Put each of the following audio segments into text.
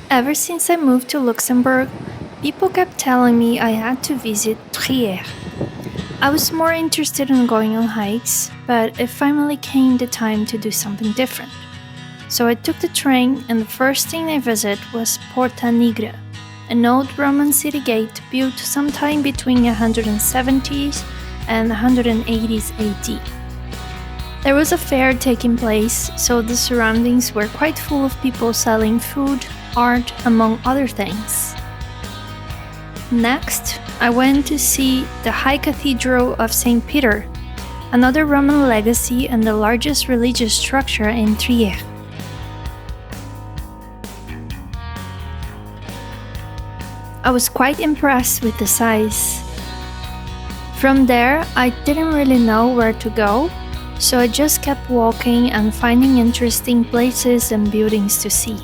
Ever since I moved to Luxembourg, people kept telling me I had to visit Trier. I was more interested in going on hikes, but it finally came the time to do something different. So I took the train, and the first thing I visited was Porta Nigra, an old Roman city gate built sometime between 170s and 180s AD. There was a fair taking place, so the surroundings were quite full of people selling food, art, among other things. Next, I went to see the High Cathedral of St. Peter, another Roman legacy and the largest religious structure in Trier. I was quite impressed with the size. From there, I didn't really know where to go, so I just kept walking and finding interesting places and buildings to see.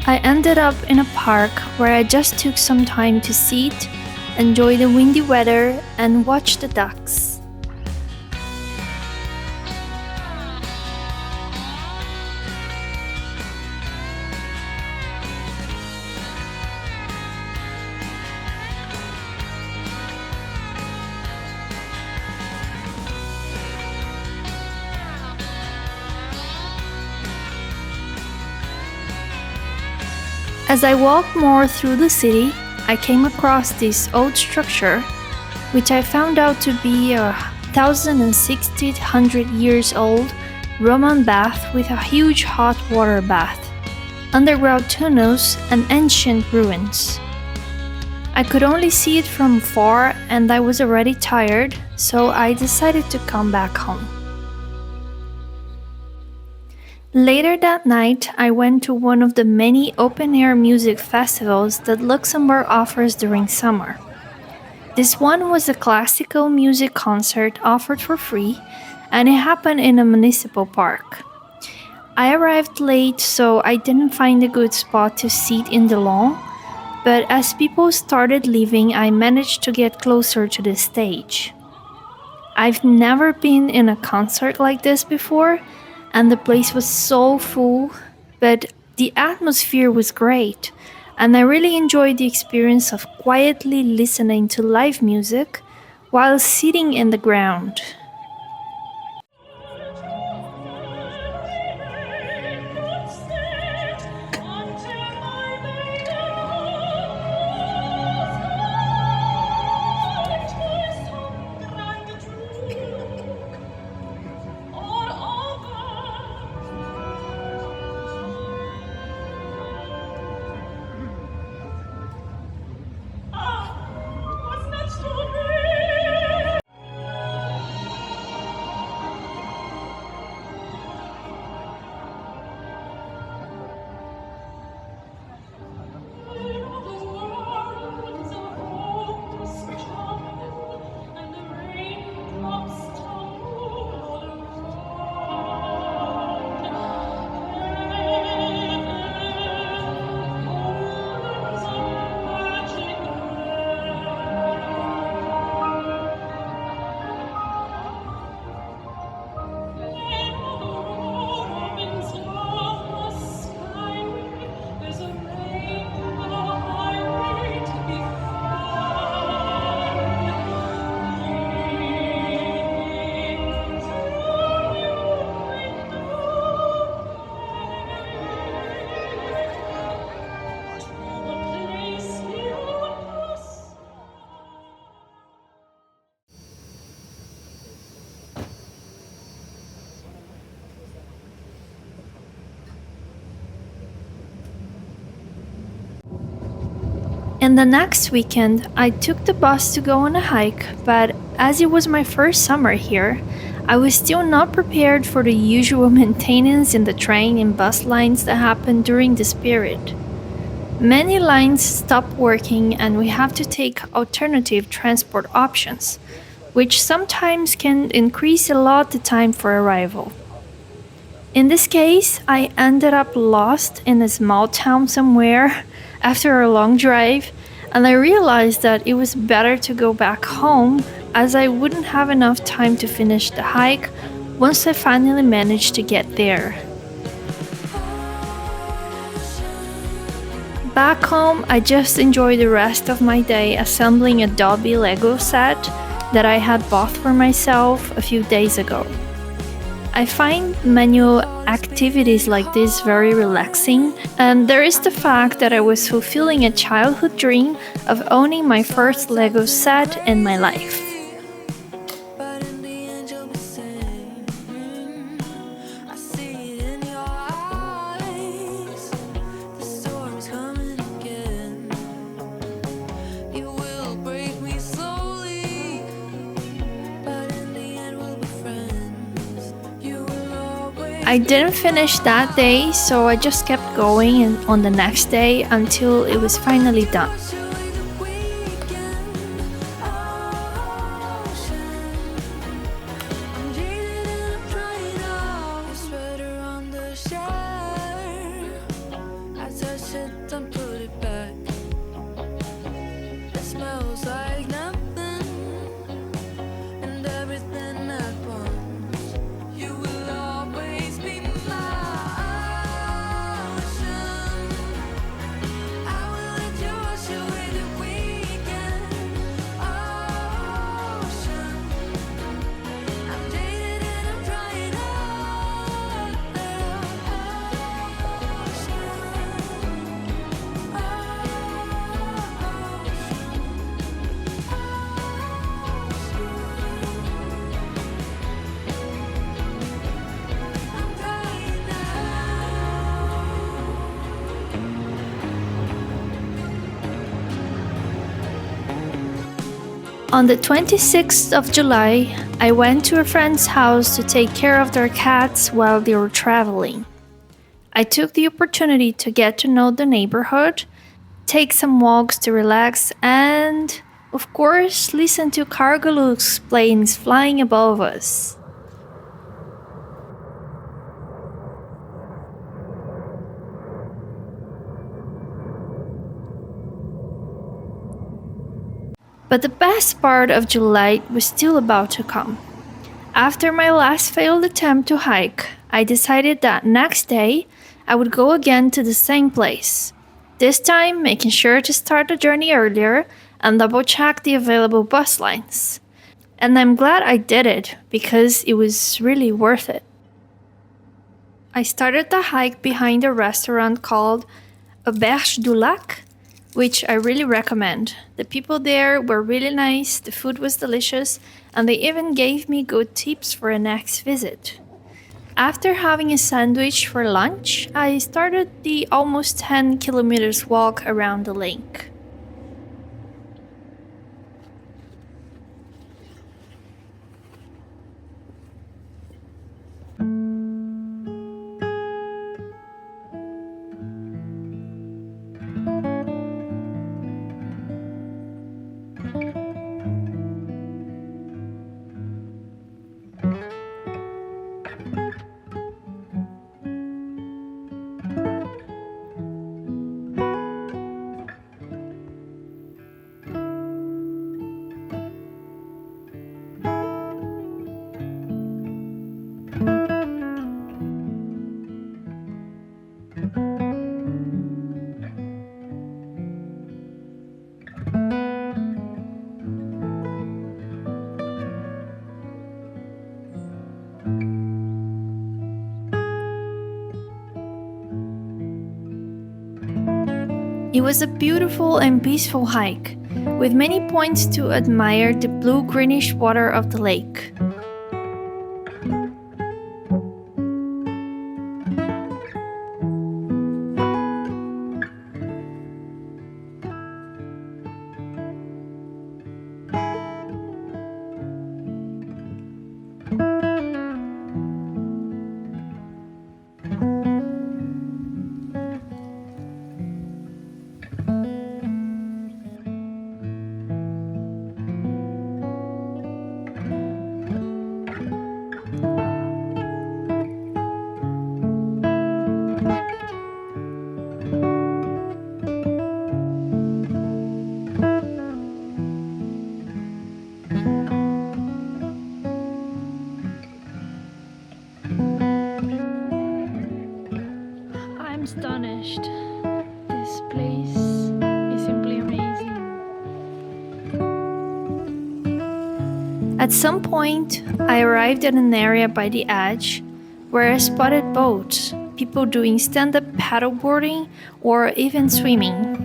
I ended up in a park where I just took some time to sit, enjoy the windy weather, and watch the ducks. As I walked more through the city, I came across this old structure, which I found out to be a 1,600 years old Roman bath with a huge hot water bath, underground tunnels, and ancient ruins. I could only see it from far and I was already tired, so I decided to come back home. Later that night, I went to one of the many open-air music festivals that Luxembourg offers during summer. This one was a classical music concert offered for free, and it happened in a municipal park. I arrived late, so I didn't find a good spot to sit in the lawn, but as people started leaving, I managed to get closer to the stage. I've never been in a concert like this before, and the place was so full, but the atmosphere was great, and I really enjoyed the experience of quietly listening to live music while sitting in the ground. And the next weekend, I took the bus to go on a hike, but as it was my first summer here, I was still not prepared for the usual maintenance in the train and bus lines that happen during this period. Many lines stop working and we have to take alternative transport options, which sometimes can increase a lot the time for arrival. In this case, I ended up lost in a small town somewhere after a long drive, and I realized that it was better to go back home as I wouldn't have enough time to finish the hike once I finally managed to get there. Back home, I just enjoyed the rest of my day assembling a Dobby Lego set that I had bought for myself a few days ago. I find manual activities like this very relaxing, and there is the fact that I was fulfilling a childhood dream of owning my first Lego set in my life. I didn't finish that day, so I just kept going and on the next day until it was finally done. On the 26th of July, I went to a friend's house to take care of their cats while they were traveling. I took the opportunity to get to know the neighborhood, take some walks to relax, and, of course, listen to Cargolux planes flying above us. But the best part of July was still about to come. After my last failed attempt to hike, I decided that next day I would go again to the same place. This time making sure to start the journey earlier and double check the available bus lines. And I'm glad I did it because it was really worth it. I started the hike behind a restaurant called Auberge du Lac, which I really recommend. The people there were really nice, the food was delicious, and they even gave me good tips for a next visit. After having a sandwich for lunch, I started the almost 10 kilometers walk around the lake. It was a beautiful and peaceful hike, with many points to admire the blue-greenish water of the lake. At some point, I arrived at an area by the edge where I spotted boats, people doing stand-up paddleboarding or even swimming.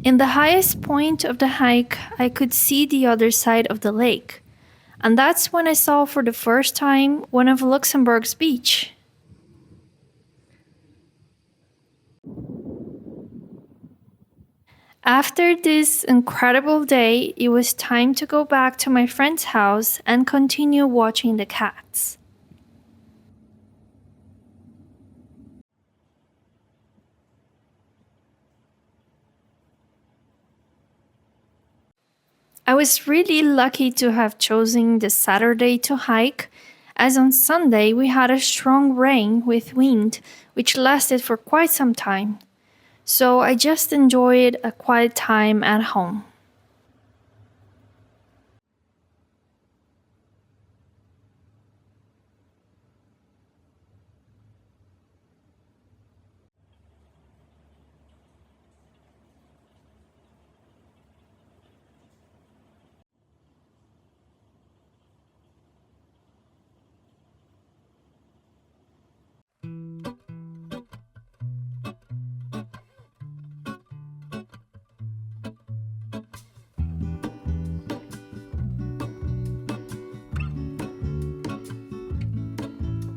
In the highest point of the hike, I could see the other side of the lake, and that's when I saw for the first time one of Luxembourg's beach. After this incredible day, it was time to go back to my friend's house and continue watching the cats. I was really lucky to have chosen the Saturday to hike, as on Sunday we had a strong rain with wind, which lasted for quite some time. So I just enjoyed a quiet time at home.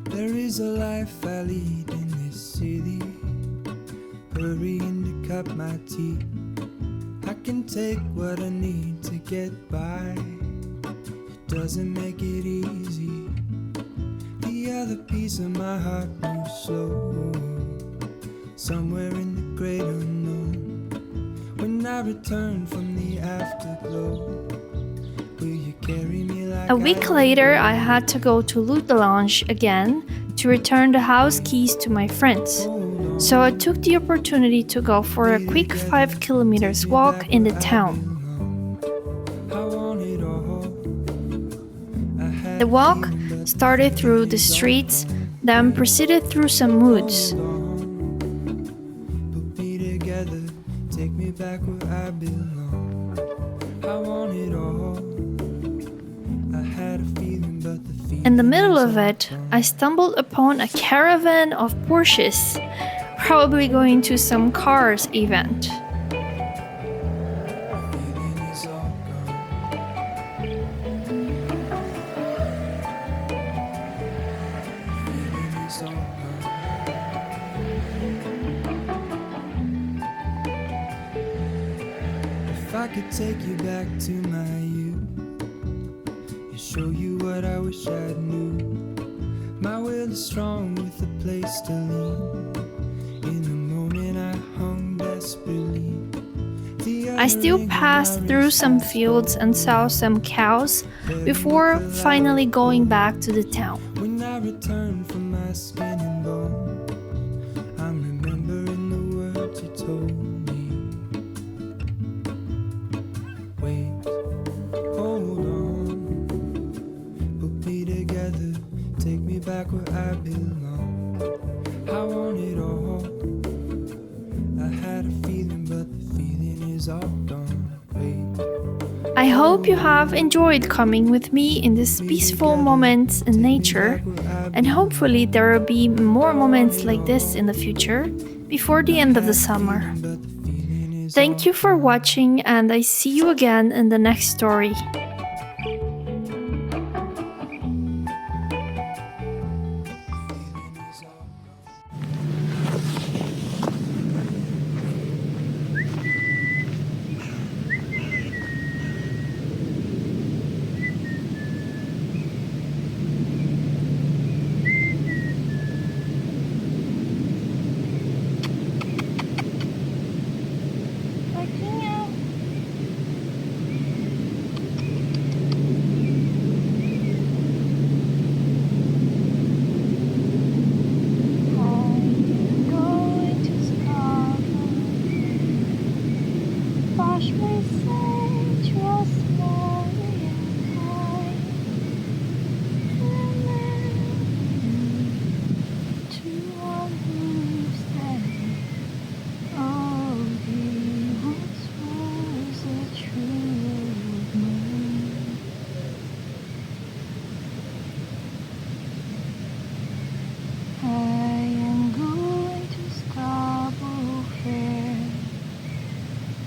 There is a life I lead in this city, hurrying to cut my teeth. I can take what I need to get by. It doesn't make it easy. The other piece of my heart moves slow, somewhere in the great unknown. When I return from the afterglow, will you carry me like A week later, I had to go to Leudelange again to return the house keys to my friends. So I took the opportunity to go for a quick 5 kilometers walk in the town. The walk started through the streets, then proceeded through some woods. Put me together, take me back where I belong. I want it all. I had a feeling, but the feeling In the middle of it, I stumbled upon a caravan of Porsches, probably going to some cars event. is all gone. Feeling is all gone. If I could take you back to my youth and show you what I wish I knew, my will is strong with a place to lean. In the moment I hung desperately. I still passed through some fields and saw some cows before finally going back to the town. When I return from my skin and bone, I'm remembering the words you told me. Wait, hold on, put me together, take me back where I belong. I want it all. I had a feeling, but the feeling is all gone. Wait, I hope you have enjoyed coming with me in these peaceful moments in nature, and hopefully there will be more moments like this in the future before the end of the summer. Thank you for watching, and I see you again in the next story.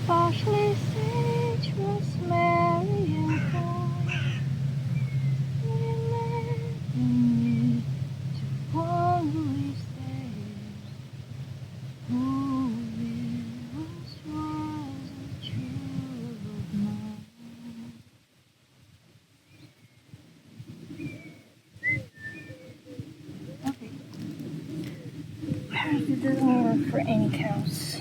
Partially citrus, merry and kind. Remembering me to one who lives there, who once was a true of mine. Okay. Apparently it doesn't work for any cows.